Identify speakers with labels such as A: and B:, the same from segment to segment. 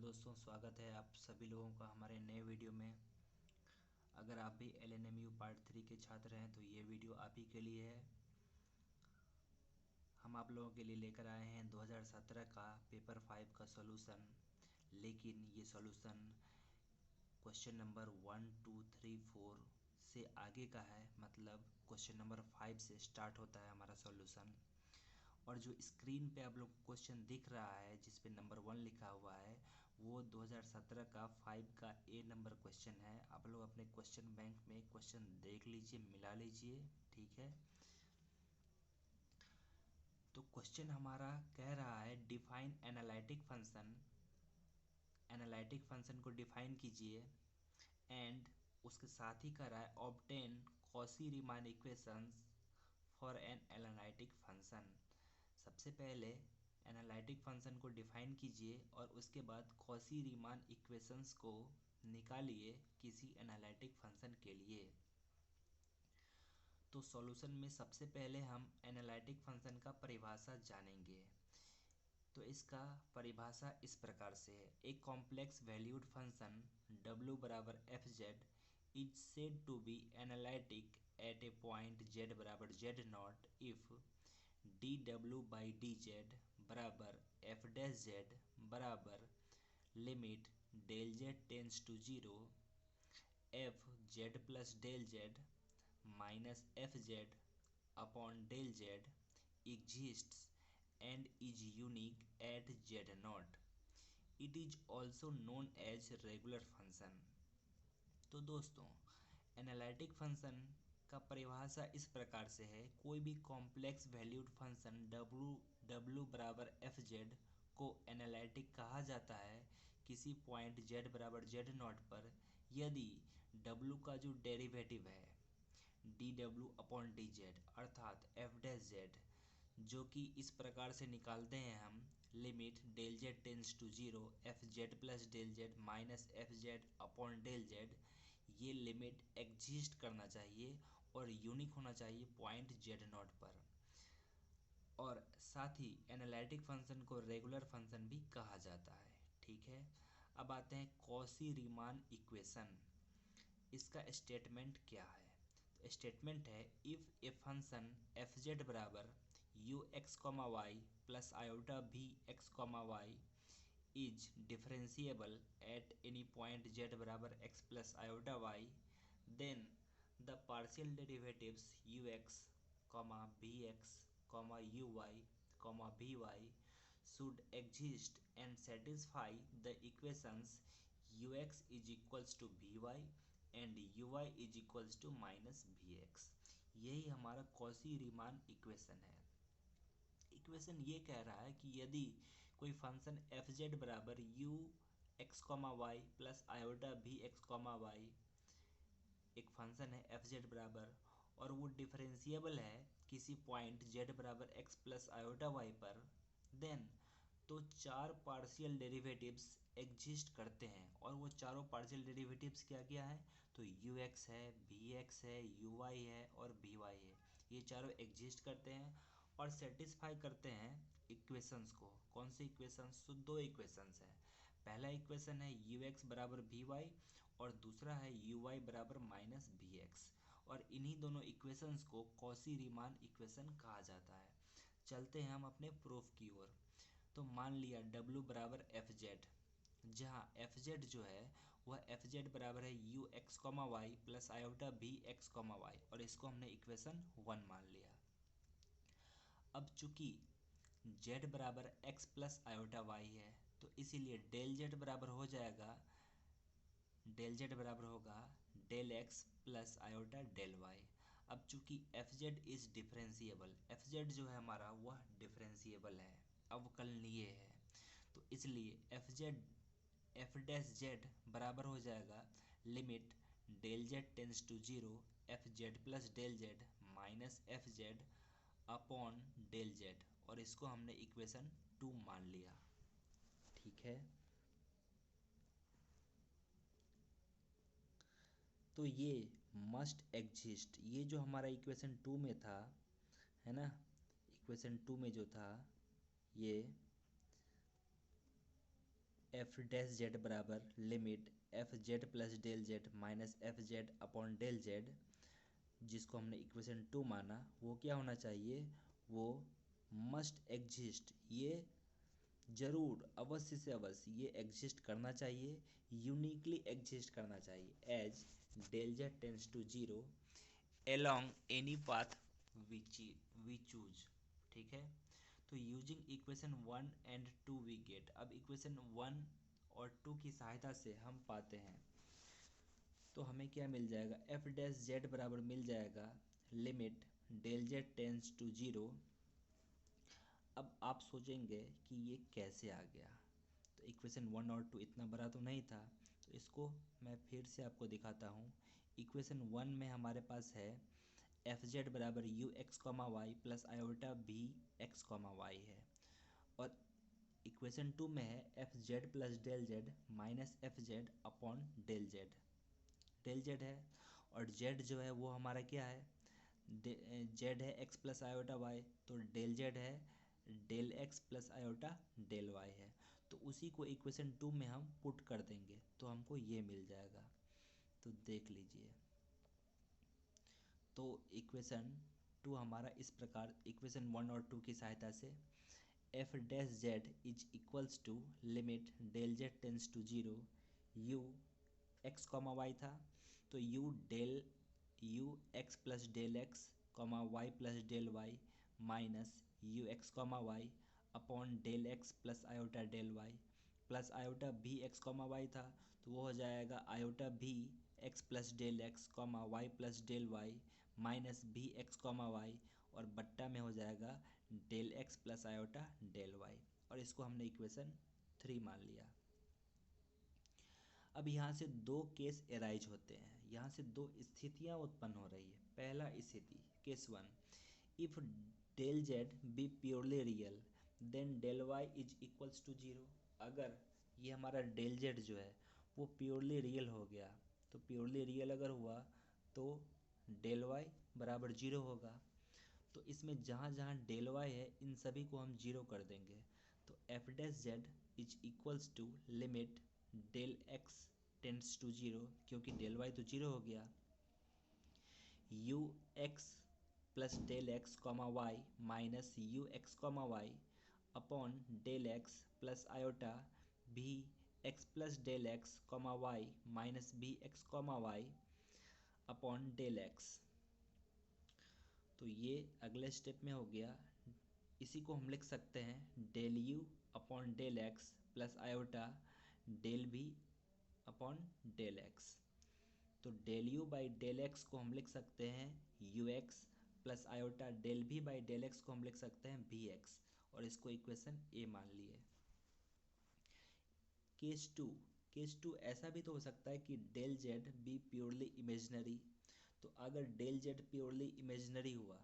A: दोस्तों, स्वागत है आप सभी लोगों का हमारे नए वीडियो में। अगर आप भी LNMU पार्ट 3 के छात्र हैं तो ये वीडियो आप ही के लिए है। हम आप लोगों के लिए लेकर आए हैं 2017 का पेपर 5 का सॉल्यूशन, लेकिन ये सॉल्यूशन क्वेश्चन नंबर 1, 2, 3, 4 से आगे का है। मतलब क्वेश्चन नंबर 5 से स्टार्ट होता है हमारा सॉल्यूशन। और जो स्क्रीन पे आप लोग क्वेश्चन दिख रहा है जिस पे नंबर 1 लिखा हुआ है वो 2017 का 5 का A नंबर क्वेश्चन है। आप लोग अपने क्वेश्चन बैंक में क्वेश्चन देख लीजिए, मिला लीजिए, ठीक है। तो क्वेश्चन हमारा कह रहा है define analytic function. Analytic function को डिफाइन कीजिए एंड उसके साथ ही कह रहा है obtain Cauchy Riemann equations for an analytic function. सबसे पहले एनालिटिक फंक्शन को डिफाइन कीजिए और उसके बाद कॉची रीमान इक्वेशंस को निकालिए किसी एनालिटिक फंक्शन के लिए। तो सॉल्यूशन में सबसे पहले हम एनालिटिक फंक्शन का परिभाषा जानेंगे। तो इसका परिभाषा इस प्रकार से है, a complex valued function w बराबर F Z is said to be analytic at a point z बराबर z naught if dw by D Z बराबर एफ डैश जेड बराबर limit del Z tends to zero F Z plus del Z minus F Z upon del Z exists and is unique at z naught. It is also known as regular function. तो दोस्तों, analytic function का परिभाषा इस प्रकार से है, कोई भी कॉम्प्लेक्स वैल्यूड फंक्शन w बराबर एफ जेड को एनालिटिक कहा जाता है किसी पॉइंट z बराबर z नॉट पर यदि w का जो डेरिवेटिव है dw अपॉन डी जेड अर्थात एफ डैश जेड, जो कि इस प्रकार से निकालते हैं हम, limit del Z tends to zero F Z plus del Z minus F Z upon del Z, ये लिमिट एग्जिस्ट करना चाहिए और यूनिक होना चाहिए पॉइंट जेड नॉट पर। और साथ ही एनालिटिक फंक्शन को रेगुलर फंक्शन भी कहा जाता है, ठीक है। अब आते हैं कॉची रीमान इक्वेशन। इसका स्टेटमेंट क्या है? तो स्टेटमेंट है if a function f z बराबर u x comma y plus iota v x comma y is differentiable at any point z बराबर x plus iota y, then the partial derivatives u x comma v x comma u y comma भी Y should exist and satisfy the equations ux is equals to vy and uy is equals to minus vx। यही हमारा Cauchy Riemann equation है। Equation ये कह रहा है कि यदि कोई फंक्शन एफ जेड बराबर u x comma y plus iota v x comma y एक फंक्शन है एफ जेड बराबर और वो डिफरेंशिएबल है किसी पॉइंट जेड बराबर एक्स प्लस आयोटा वाई पर, देन तो चार पार्शियल डेरिवेटिव्स एग्जिस्ट करते हैं। और वो चारों पार्शियल डेरिवेटिव्स क्या क्या है? तो यू एक्स है, भी एक्स है, यू वाई है और भी वाई है। ये चारों एग्जिस्ट करते हैं और सेटिस्फाई करते हैं इक्वेशंस को। कौन से इक्वेशंस? तो दो इक्वेशंस हैं। पहला इक्वेशन है यू एक्स बराबर भी वाई और दूसरा है यू वाई बराबर माइनस भी एक्स। और इन्हीं दोनों इक्वेशंस को कॉची रीमान इक्वेशन कहा जाता है। चलते हैं हम अपने प्रूफ की ओर। तो मान लिया w बराबर एफ जेड, जहाँ एफ जेड जो है वह एफ जेड बराबर है u x comma y plus iota v x comma y, और इसको हमने इक्वेशन 1 मान लिया। अब चूंकि z बराबर x प्लस आयोटा वाई है तो इसीलिए डेल z बराबर हो जाएगा, डेल z बराबर होगा del x plus iota del y। अब चूंकि f Z is differentiable, f z जो है हमारा वह डिफरेंशिएबल है, अवकलनीय है, तो इसलिए f z f dash Z बराबर हो जाएगा limit del Z tends to zero F Z plus del Z minus F Z upon del z, और इसको हमने इक्वेशन 2 मान लिया, ठीक है। तो ये मस्ट एग्जिस्ट, ये जो हमारा इक्वेशन 2 में था, है ना, इक्वेशन 2 में जो था ये एफ डैश जेड बराबर limit f Z plus del Z minus F Z upon del z, जिसको हमने इक्वेशन 2 माना, वो क्या होना चाहिए, वो मस्ट एग्जिस्ट, ये जरूर अवश्य से अवश्य ये एग्जिस्ट करना चाहिए, यूनिकली एग्जिस्ट करना चाहिए as del Z tends to zero along any path we choose। ठीक है, तो using equation 1 and 2 we get, अब इक्वेशन 1 और 2 की सहायता से हम पाते हैं, तो हमें क्या मिल जाएगा, एफ डैश जेड बराबर मिल जाएगा limit del Z tends to zero. अब आप सोचेंगे कि ये कैसे आ गया, तो इक्वेशन 1 और 2 इतना बड़ा तो नहीं था, तो इसको मैं फिर से आपको दिखाता हूँ। इक्वेशन 1 में हमारे पास है एफ जेड बराबर u x comma y plus iota v x comma y है, और इक्वेशन 2 में है f Z plus del Z minus F Z upon del z, del z है, और जेड जो है वो हमारा क्या है, जेड है एक्स प्लस आयोटा वाई, तो डेल जेड है del x plus iota del y है, तो उसी को इक्वेशन 2 में हम पुट कर देंगे तो हमको ये मिल जाएगा। तो देख लीजिए, तो इक्वेशन 2 हमारा इस प्रकार, इक्वेशन 1 और 2 की सहायता से f dash z is equals to limit del Z tends to zero u x comma y था, तो u x plus del x comma y plus del y minus u x comma y upon del x plus iota del y plus iota v x comma y था, तो वो हो जाएगा iota v x plus del x comma y plus del y minus v x comma y, और बट्टा में हो जाएगा del x plus iota del y, और इसको हमने इक्वेशन 3 मान लिया। अब यहाँ से दो केस एराइज होते हैं, यहाँ से दो स्थितियाँ उत्पन्न हो रही है। पहला स्थिति case 1, if del z be purely real then del y is equals to zero. अगर ये हमारा डेल जेड जो है वो प्योरली रियल हो गया, तो प्योरली रियल अगर हुआ तो डेल वाई बराबर जीरो होगा, तो इसमें जहाँ जहाँ डेल वाई है इन सभी को हम जीरो कर देंगे, तो f dash z is equals to limit del x tends to zero, क्योंकि डेल वाई तो जीरो हो गया, u x plus del x comma y minus u x comma y upon del x plus iota v x plus del x comma y minus v x comma y upon del x. तो ये अगले step में हो गया, इसी को हम लिख सकते हैं del u upon del x plus iota del v upon del x, तो del u by del x को हम लिख सकते हैं u x plus iota del v by del x को हम लिख सकते हैं बी एक्स, और इसको इक्वेशन ए मान लिए। केस टू ऐसा भी तो हो सकता है कि del z be purely imaginary, तो अगर डेल जेड प्योरली इमेजनरी हुआ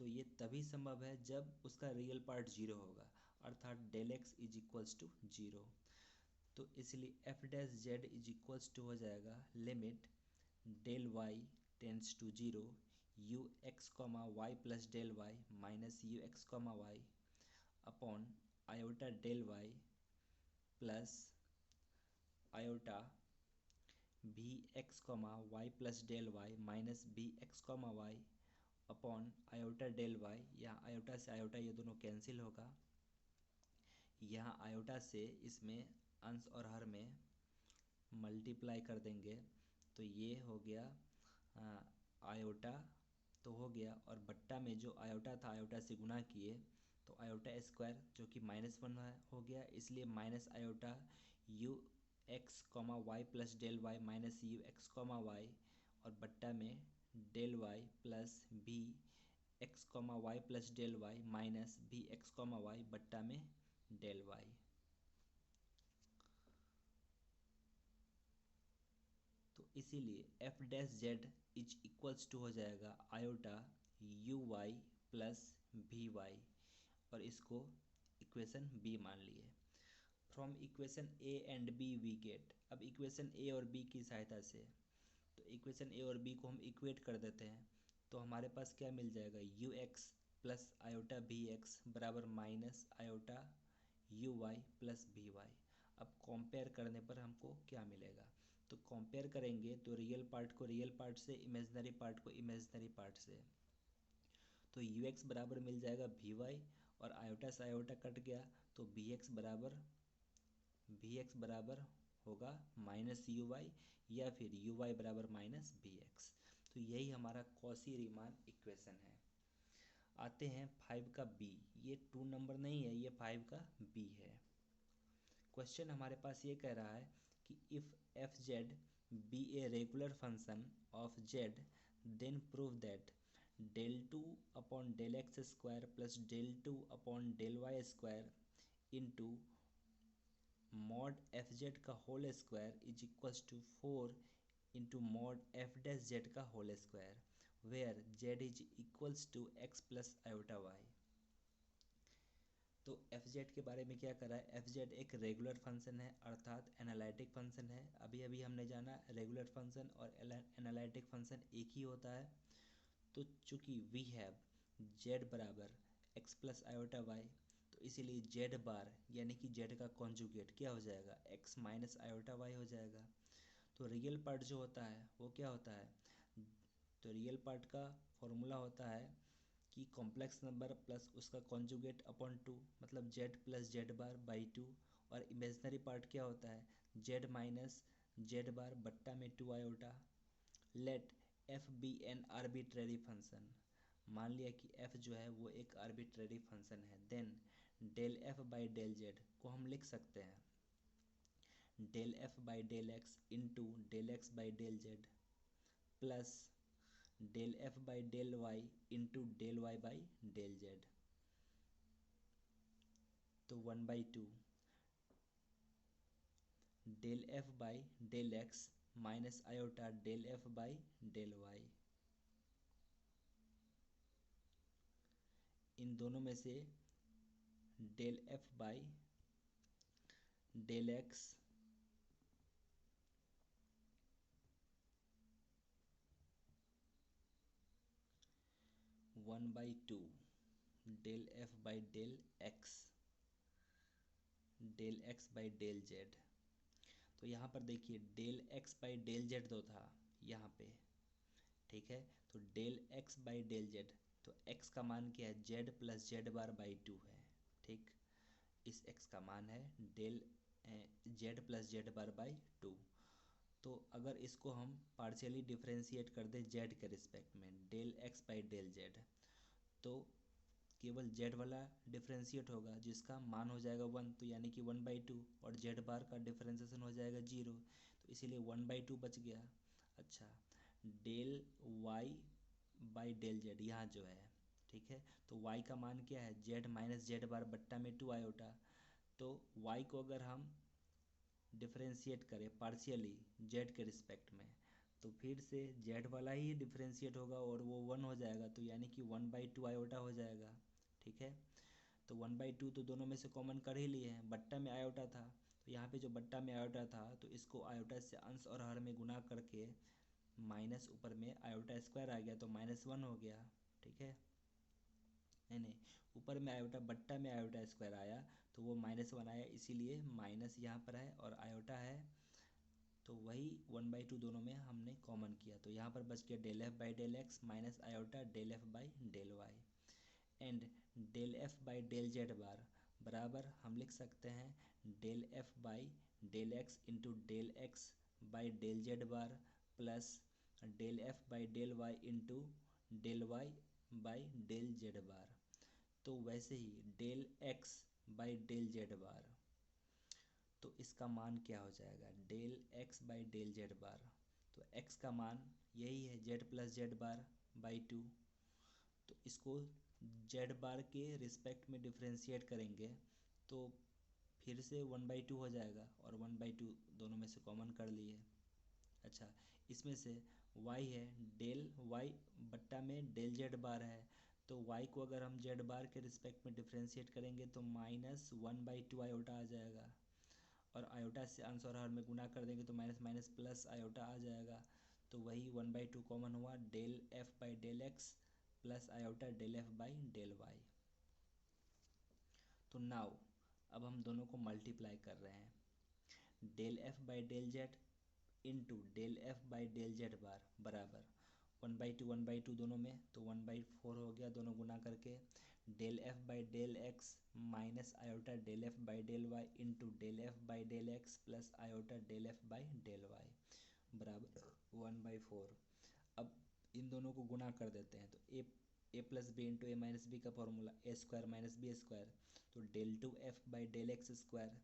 A: तो ये तभी संभव है जब उसका रियल पार्ट जीरो होगा, अर्थात del x is equals to zero, तो इसलिए f dash z is equals to हो जाएगा limit del y tends to zero u x comma y plus del y minus u x comma y upon iota del y plus iota v x comma y plus del y minus v x comma y upon iota del y, यहाँ iota से iota ये दोनों cancel होगा, यहाँ iota से इसमें अंश और हर में मल्टीप्लाई कर देंगे, तो ये हो गया आयोटा तो हो गया, और बट्टा में जो आयोटा था आयोटा से गुना किए तो आयोटा स्क्वायर जो कि -1 हो गया, इसलिए minus iota u x comma y plus del y minus u x comma y, और बट्टा में del y plus v x comma y plus del y minus v x comma y बट्टा में डेल वाई। तो इसीलिए f dash z is equals to हो जाएगा iota u y plus v y, और इसको इक्वेशन बी मान लिए। From equation A and B we get, अब इक्वेशन ए और बी की सहायता से, तो इक्वेशन ए और बी को हम इक्वेट कर देते हैं, तो हमारे पास क्या मिल जाएगा, u x plus iota v x बराबर minus iota u y plus v y. अब कंपेयर करने पर हमको क्या मिलेगा, तो कंपेयर करेंगे तो रियल पार्ट को रियल पार्ट से, इमेजिनरी पार्ट को इमेजिनरी पार्ट से, तो यू एक्स बराबर मिल जाएगा वी वाई, और आयोटा से आयोटा कट गया तो वी एक्स बराबर होगा माइनस यू वाई, या फिर यू वाई बराबर माइनस वी एक्स। तो यही हमारा कॉशी रीमान इक्वेशन है। आते हैं 5 का बी, ये 2 नंबर नहीं है, ये 5 का बी है। क्वेश्चन हमारे पास ये कह रहा है कि if f z be a regular function of z, then prove that del two upon del x square plus del two upon del y square into mod f z का whole square is equals to 4 into mod f dash z का whole square, where z is equals to x plus iota y. तो f z के बारे में क्या करा है, f z एक रेगुलर फंक्शन है अर्थात एनालिटिक फंक्शन है। अभी अभी हमने जाना रेगुलर फंक्शन और एनालिटिक फंक्शन एक ही होता है। तो चूँकि वी हैव जेड बराबर एक्स प्लस आयोटा वाई, तो इसीलिए जेड बार यानी कि जेड का कॉन्जुगेट क्या हो जाएगा, एक्स माइनस आयोटा वाई हो जाएगा। तो रियल पार्ट जो होता है वो क्या होता है, तो रियल पार्ट का फॉर्मूला होता है कि कॉम्प्लेक्स नंबर प्लस उसका कॉन्जुगेट अपॉन 2, मतलब Z plus z bar by 2, और इमेजनरी पार्ट क्या होता है, जेड माइनस जेड बार बट्टा में 2 iota. Let f be an arbitrary function, मान लिया कि एफ जो है वो एक आर्बिट्रेरी फंक्शन है, then del f by del z को हम लिख सकते हैं del f by del x into del x by del z plus del f by del y into del y by del z, तो 1/2 del f by del x minus iota del f by del Y. इन दोनों में से del f by del x one by two del f by del x by del z. तो यहाँ पर देखिए del x by del z तो था यहाँ पे, ठीक है, तो del x by del z, तो एक्स का मान क्या है, z plus z bar by 2 है, ठीक, इस एक्स का मान है del z plus z bar by 2। तो अगर इसको हम पार्शियली डिफ्रेंशिएट कर दें जेड के रिस्पेक्ट में, del x by del z, तो केवल जेड वाला डिफ्रेंशिएट होगा जिसका मान हो जाएगा 1, तो यानी कि 1/2, और जेड बार का डिफ्रेंशिएशन हो जाएगा 0, तो इसीलिए 1/2 बच गया। अच्छा, del y by del z यहाँ जो है, ठीक है, तो वाई का मान क्या है, जेड माइनस जेड बार बट्टा में 2 आयोटा। तो वाई को अगर हम डिफ्रेंशिएट करें पार्शियली जेड के रिस्पेक्ट में, तो फिर से जेड वाला ही डिफ्रेंशिएट होगा और वो 1 हो जाएगा, तो यानी कि 1/2 आयोटा हो जाएगा, ठीक है। तो 1/2 तो दोनों में से कॉमन कर ही लिए हैं, बट्टा में आयोटा था, तो यहाँ पे जो बट्टा में आयोटा था तो इसको आयोटा से अंश और हर में गुना करके माइनस ऊपर में आयोटा स्क्वायर आ गया तो -1 हो गया, ठीक है। नहीं, ऊपर में आयोटा बट्टा में आयोटा स्क्वायर आया तो वो -1 आया, इसीलिए माइनस यहाँ पर है और आयोटा है, तो वही 1/2 दोनों में हमने कॉमन किया, तो यहाँ पर बच गया del f by del x minus iota del f by del y, and del f by del z bar बराबर हम लिख सकते हैं del f by del x into del x by del z bar plus del f by del y into del y by del z bar. तो वैसे ही del x by del z bar, तो इसका मान क्या हो जाएगा, del x by del z bar, तो एक्स का मान यही है z plus z bar by 2, तो इसको जेड बार के रिस्पेक्ट में डिफ्रेंशिएट करेंगे तो फिर से 1/2 हो जाएगा, और 1/2 दोनों में से कॉमन कर लिए। अच्छा, इसमें से y है डेल y बट्टा में डेल जेड बार है, तो y को अगर हम जेड बार के रिस्पेक्ट में डिफ्रेंशिएट करेंगे तो -1/2 आयोटा आ जाएगा, और आयोटा से अंश और हर में गुना कर देंगे तो माइनस माइनस प्लस आयोटा आ जाएगा, तो वही 1/2 कॉमन हुआ, del f by del x plus iota del f by del y. तो नाउ अब हम दोनों को मल्टीप्लाई कर रहे हैं, del f by del z into del f by del z bar बराबर 1/2 दोनों में, तो 1/4 हो गया दोनों गुना करके। Del f by del x minus iota del f by del y into del f by del x plus iota del f by del y बराबर 1/4। अब इन दोनों को गुना कर देते हैं, तो a plus b into a minus b का formula a square minus b square, तो del two f by del x square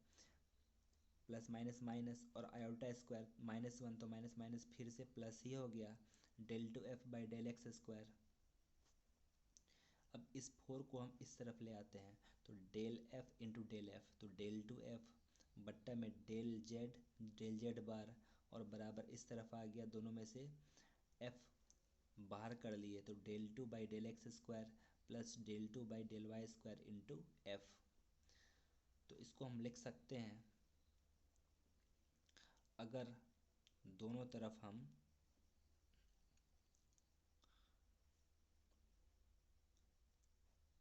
A: plus minus minus और आयोटा स्क्वायर -1 तो माइनस माइनस फिर से प्लस ही हो गया del two f by del x square. अब इस 4 को हम इस तरफ ले आते हैं, तो del f into del f, तो डेल टू एफ बट्टा में डेल जेड बार और बराबर इस तरफ आ गया, दोनों में से एफ बाहर कर लिए, तो del two by del x square plus del two by del y square into f. तो इसको हम लिख सकते हैं, अगर दोनों तरफ हम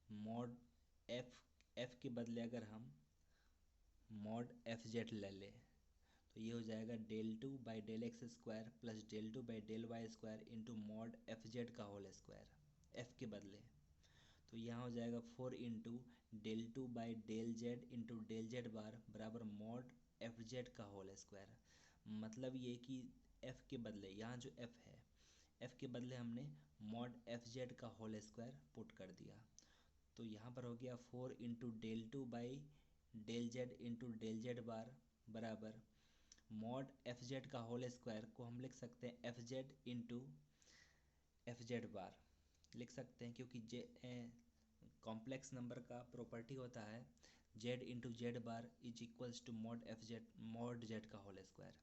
A: मॉड एफ के बदले अगर हम मॉड एफ जेड ले लें, तो ये हो जाएगा del two by del x square plus del two by del y square into mod f z का होल स्क्वायर एफ के बदले। तो यहाँ हो जाएगा 4 into del two by del z into del z bar बराबर मॉड एफ जेड का whole square. मतलब ये कि एफ के बदले यहाँ जो एफ है, एफ के बदले हमने मॉड एफ जेड का होल स्क्वायर पुट कर दिया। तो यहाँ पर हो गया 4 into del two by del z into del z bar बराबर मॉड एफ जेड का होल स्क्वायर को हम लिख सकते हैं f z into f z bar लिख सकते हैं, क्योंकि जे कॉम्प्लेक्स नंबर का प्रॉपर्टी होता है z into z bar is equals to mod z का होल स्क्वायर।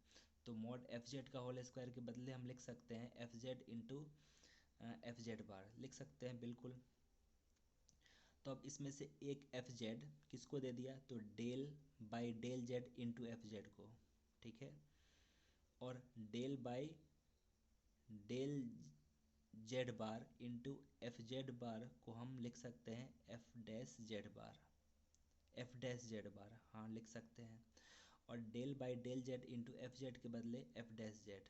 A: तो मॉड एफ जेड का होल स्क्वायर के बदले हम लिख सकते हैं f z into f z bar लिख सकते हैं बिल्कुल। तो अब इसमें से एक एफ जेड किसको दे दिया, तो del by del z into f Z को, ठीक है, और del by del z bar into f z bar को हम लिख सकते हैं f dash z bar, f dash z bar, हाँ लिख सकते हैं। और del by del z into f z के बदले एफ डैश जेड,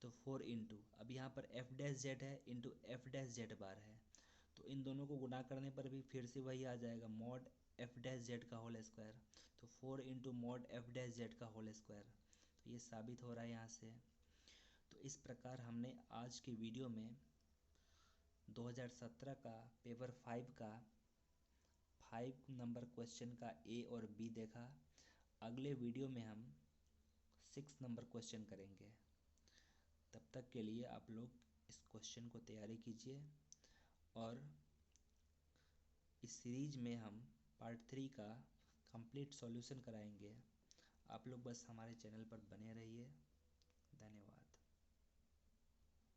A: तो 4 इंटू अब यहाँ पर एफ डैश जेड है इंटू एफ डैश जेड बार है, तो इन दोनों को गुना करने पर भी फिर से वही आ जाएगा मॉड एफ डैश जेड का होल स्क्वायर, तो 4 into mod f dash z का होल स्क्वायर। तो ये साबित हो रहा है यहाँ से। तो इस प्रकार हमने आज की वीडियो में 2017 का पेपर 5 का 5 नंबर क्वेश्चन का ए और बी देखा। अगले वीडियो में हम 6 नंबर क्वेश्चन करेंगे। तब तक के लिए आप लोग इस क्वेश्चन को तैयारी कीजिए, और इस सीरीज में हम पार्ट 3 का कंप्लीट सॉल्यूशन कराएंगे। आप लोग बस हमारे चैनल पर बने रहिए। धन्यवाद।